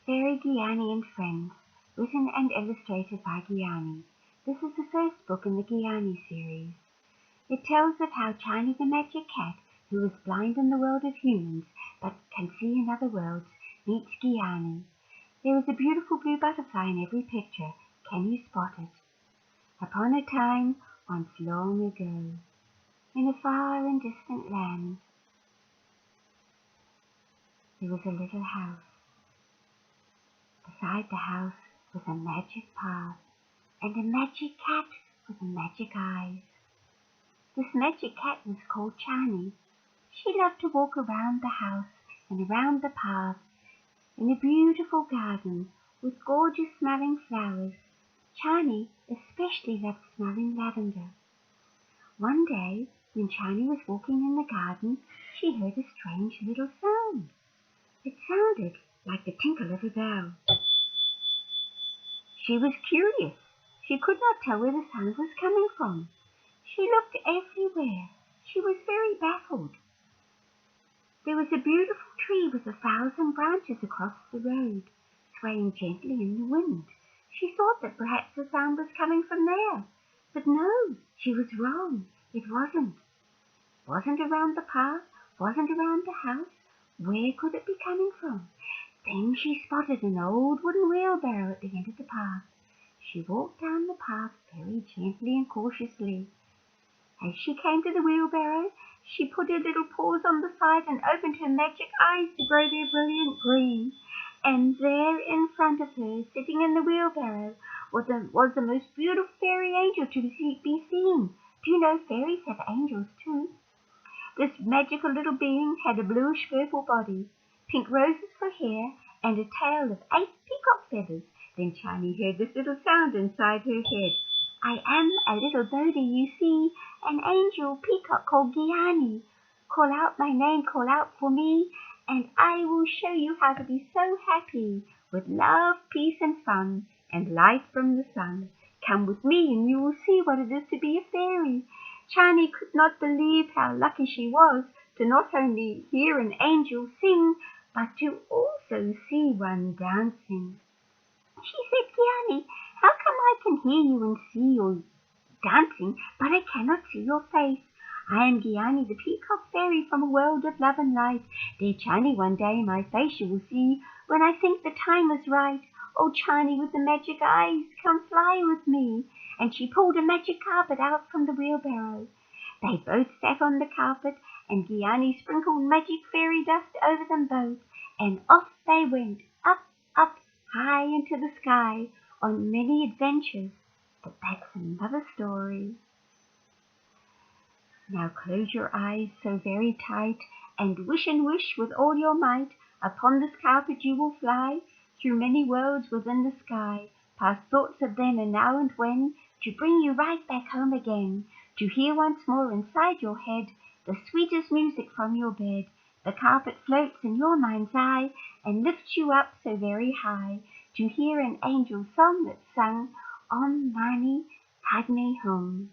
Fairy Gyani and Friends, written and illustrated by Gyani. This is the first book in the Gyani series. It tells of how Gyani the magic cat, who is blind in the world of humans but can see in other worlds, meets Gyani. There is a beautiful blue butterfly in every picture. Can you spot it? Upon a time, once long ago, in a far and distant land, there was a little house. Beside the house was a magic path and a magic cat with magic eyes. This magic cat was called Gyani. She loved to walk around the house and around the path in a beautiful garden with gorgeous smelling flowers. Gyani especially loved smelling lavender. One day, when Gyani was walking in the garden, she heard a strange little sound. It sounded like the tinkle of a bell. She was curious. She could not tell where the sound was coming from. She looked everywhere. She was very baffled. There was a beautiful tree with 1,000 branches across the road, swaying gently in the wind. She thought that perhaps the sound was coming from there. But no, she was wrong. It wasn't. Wasn't around the path, wasn't around the house. Where could it be coming from? Then she spotted an old wooden wheelbarrow at the end of the path. She walked down the path very gently and cautiously. As she came to the wheelbarrow, she put her little paws on the side and opened her magic eyes to grow their brilliant green. And there in front of her, sitting in the wheelbarrow, was the most beautiful fairy angel to be seen. Do you know fairies have angels too? This magical little being had a bluish purple body, pink roses for hair, and a tail of 8 peacock feathers. Then Gyani heard this little sound inside her head. I am a little birdie, you see, an angel peacock called Gyani. Call out my name, call out for me, and I will show you how to be so happy, with love, peace, and fun, and light from the sun. Come with me, and you will see what it is to be a fairy. Gyani could not believe how lucky she was to not only hear an angel sing, but to also see one dancing. She said, Gyani, how come I can hear you and see you dancing, but I cannot see your face? I am Gyani, the peacock fairy from a world of love and light. Dear Gyani, one day my face you will see when I think the time is right. Oh, Gyani with the magic eyes, come fly with me. And she pulled a magic carpet out from the wheelbarrow. They both sat on the carpet, and Gyani sprinkled magic fairy dust over them both, and off they went, up, up, high into the sky, on many adventures. But that's another story. Now close your eyes so very tight, and wish with all your might. Upon this carpet you will fly, through many worlds within the sky, past thoughts of then and now and when, to bring you right back home again, to hear once more inside your head the sweetest music from your bed. The carpet floats in your mind's eye, and lifts you up so very high, to hear an angel song that's sung, Om Mani Padme Hum.